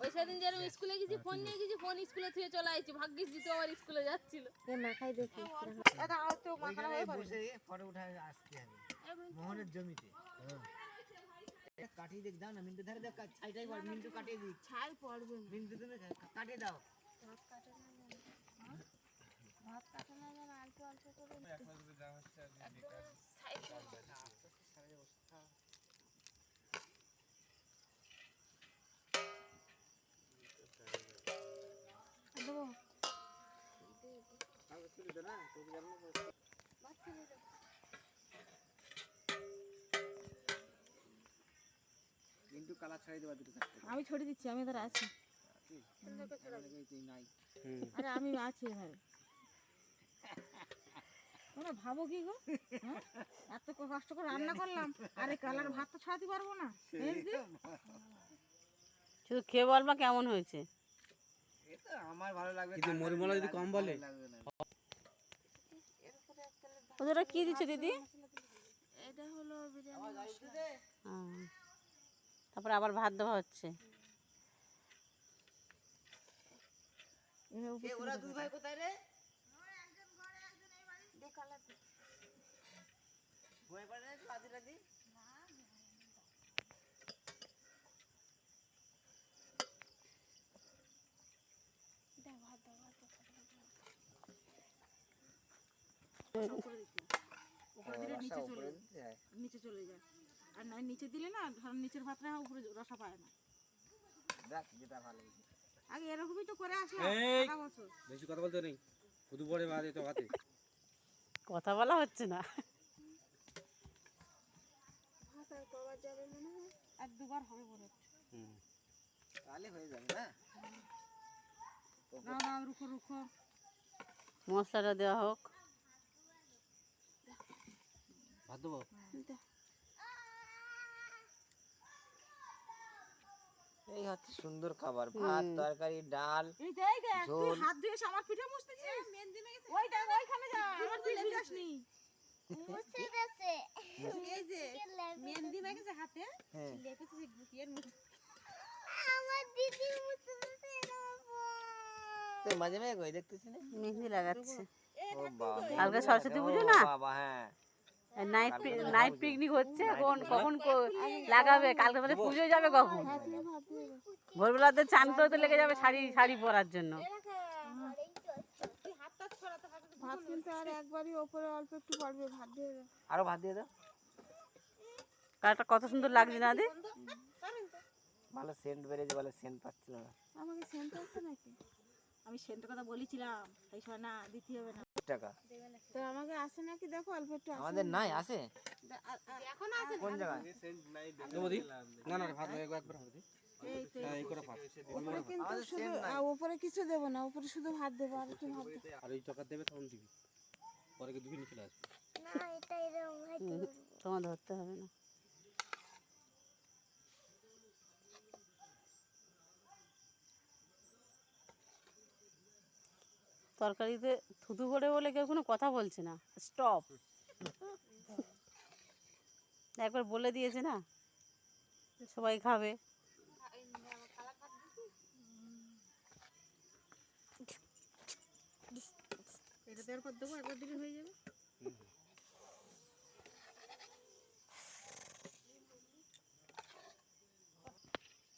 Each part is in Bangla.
ওই সেদিন যেরকম স্কুলে গেছি ফোন নিয়ে গেছি, ফোন স্কুলে থেকে চলে আইছি, ভাগ্যিস দিতে আবার স্কুলে যাচ্ছিল। মাখাই দেখি এটা হয়তো মাখানো হয়ে পারে। বসে ফটো উঠায় আসতে হবে মোহনের জমিতে। কাটিয়ে দেখ, দাও না মিন্টু, ধারে দেখ ছাইটাই পড়, মিন্টু কাটিয়ে দিক। ছাই পড়বে না। মিন্টু তুমি কাটিয়ে দাও। ভাত কাটে না জানো, ভাত কাটে না জানো, অল্প অল্প করে একবার যদি যা হচ্ছে আর বেকার ছাই পড়বে না। সারা বসে খাও। দেবো তাহলে ছিল তো না তোকে জানো না ভাত খেলে দাও। মিন্টু কালা ছাড়াই দেবা দুটো চারটে। আমি ছড়িয়ে দিচ্ছি, আমি ধর আছি। নাই আরে আমি আছি ভাই, তোমরা ভাবো কি গো? হ্যাঁ? এত কষ্ট করে রান্না করলাম, আরে কালার ভাত তো ছড়াতে পারবো না। শুধু খেয়ে বলবা কেমন হয়েছে। এটা আমার ভালো লাগবে, কিন্তু মরিমলা যদি কম বলে। ওটা কি দিচ্ছে দিদি? এটা হলো বিরিয়ানি মশলা। তারপরে আবার ভাত দেওয়া হচ্ছে। ওরা দুই ভাই কোথায় রে? একজন ঘরে একজন এই বাড়ি দেখালাতে। বয়ে পড়ে না তো আদি রাদি? দেখ ভাত দাও, ভাত দাও। উপরে দিলে নিচে চলে যায়, আর না নিচে দিলে না ধর নিচের ভাতটা উপরে রসা পায় না। দেখ যেটা ভালো লাগে। আগে এরকমই তো করে আসলাম এই সারা বছর। বেশি কথা বলতে নেই, শুধু পরে বাদে তো হাতে কথা বলা হচ্ছে না। ভাত আর কবার যাবে মনে হয়। আর দুবার হবে বলে। তাহলে হয়ে যাবে না? না না রুখো রুখো। মশলাটা দেওয়া হোক। ভাত দেবো। এই হচ্ছে সুন্দর খাবার, ভাত তরকারি ডাল এই দেখ তুই ঝোল। হাত দিয়ে আমার পিঠে মুছতেছিস। মেহেন্দি মেখেছে। ওইটা ওইখানে যা, আমার তুই বুঝাসনি। মুছে গেছে। এই যে মেহেন্দি মেখেছে হাতে, হ্যাঁ লেপেছে যে গুটিয়ের মুখ। আমার দিদি মুছে গেছে তো মাঝে মাঝে কই দেখতেছিস না? মেহেন্দি লাগাচ্ছে। ও বাবা, কালকে সরস্বতী পুজো না? বাবা হ্যাঁ, নাইট পিকনিক হচ্ছে, কখন লাগাবে? কালকে তাহলে পুজো যাবে কখন? ভোরবেলাতে চান করতে লেগে যাবে শাড়ি পরার জন্য। ভাত কিন্তু আর একবারই ওপরে অল্প একটু পড়বে, ভাত দিয়ে দাও। আরো ভাত দিয়ে দাও। কালারটা কত সুন্দর লাগছে না দি? ভালো সেন্ট বেরিয়েছে, ভালো সেন্ট পাচ্ছিল না। আমাকে সেন্ট আছে নাকি? আমি সেন্টের কথা বলেছিলাম, এই সময় না দিতে হবে না। টাকা তো আমাকে আছে নাকি দেখো, অল্প একটু আছে। আমাদের নাই আছে এখন আছে কোন জায়গায়? দেবো দি? না না ভাত একবার ভাত দি। হ্যাঁ এই করে ভাত। উপরে কিন্তু আমাদের শুধু same নাই। উপরে কিছু দেবো না, উপরে শুধু ভাত দেবো, আর একটু ভাত দেবো। আর ওই টাকা দেবে তখন দিবি, পরে কি দুই চলে আসবে। না এটা এরকম হয়তো তোমার ধরতে হবে না। তরকারিতে থুতু পড়ে বলে কেউ কোনো কথা বলছে না। স্টপ। একবার বলে দিয়েছে না, সবাই খাবে। এটা দেওয়ার পর দেবো, একবার দিলে হয়ে যাবে।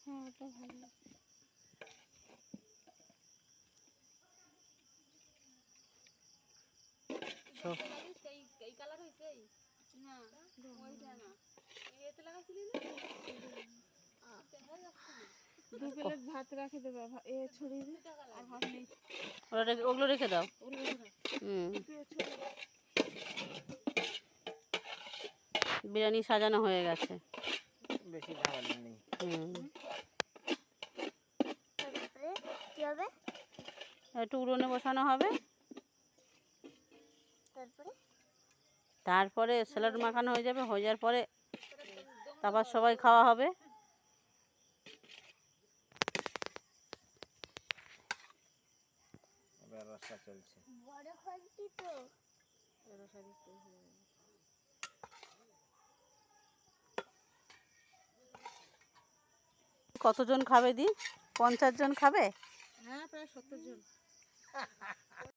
হ্যাঁ এটা ভালো। এই কালার হইছে না, ওইটা না, এতে লাগাইছিলি না? দু প্লেট ভাত রাখে দেবে, এ ছড়িয়ে দে। আর ভাত নেই, ওগুলো রেখে দাও। বিরিয়ানি সাজানো হয়ে গেছে। বেশি ঝামেলা নেই। কি হবে? একটু উড়োনে বসানো হবে, তারপরে স্যালাড মাখানো হয়ে যাবে। হয়ে যাওয়ার পরে তারপর সবাই খাওয়া হবে। এবার রসটা চলছে। বড় খাচ্ছি তো। কতজন খাবে দি? 50 জন খাবে? হ্যাঁ প্রায় 70 জন।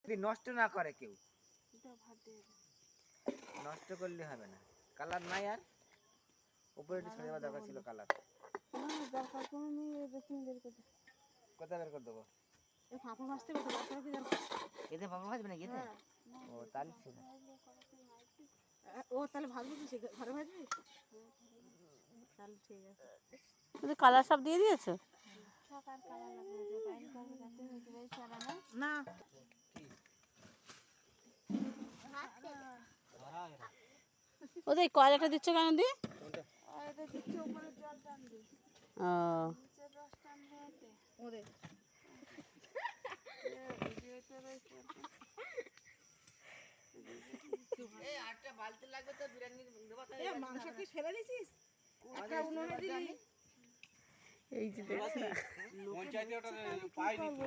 যদি নষ্ট না করে কেউ, নষ্ট করলে হবে না। কালার নাই আর উপরে একটু ছড়িয়ে দেওয়া দরকার ছিল কালার। কোথায় বের করে দেবো? এই ফাঁপা ভাজতে হবে তো, বাচ্চারা কি জানবে? এতে বাবা ভাজবে নাকি এতে? ও তাহলে ঠিক আছে। ও তাহলে ভাজবি কি? ঘরে ভাজবি? তাহলে ঠিক আছে। তুমি কালার সব দিয়ে দিয়েছো? না ওদের কয়লাটা দিচ্ছ কেন দি? ও ওদের এই আটটা বালতি লাগবে তো বিরিয়ানি দেবো তাই। মাংস কি ফেলে দিছিস? একটা উনুনে দিলি। এই যে দেখছো পঞ্চায়েতে ওটা পাইনি তো।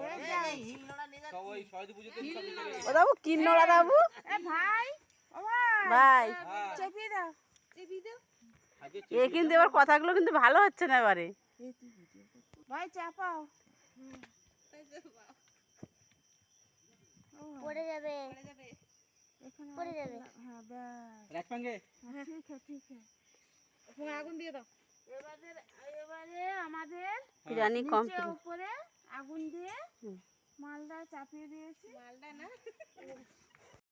এই হিংলোড়া নিয়ে সব ওই সরস্বতী পুজোতে সব চলে গেছে। ও দাবু কি নোড়া দাবু? এ ভাই, ও ভাই, ভাই চেপি দাও, চেপি দাও। আগে এ কিন্তু এবার কথাগুলো কিন্তু ভালো হচ্ছে না এবারে। ভাই চাপাও। পড়ে যাবে পড়ে যাবে। হ্যাঁ ব্যাস। রাখ পাঙ্গে। ঠিক আছে ঠিক আছে। এখন আগুন দিয়ে দাও। এবারে আমাদের বিরিয়ানি কম নিচে উপরে আগুন দিয়ে মালটা চাপিয়ে দিয়েছি। মালটা না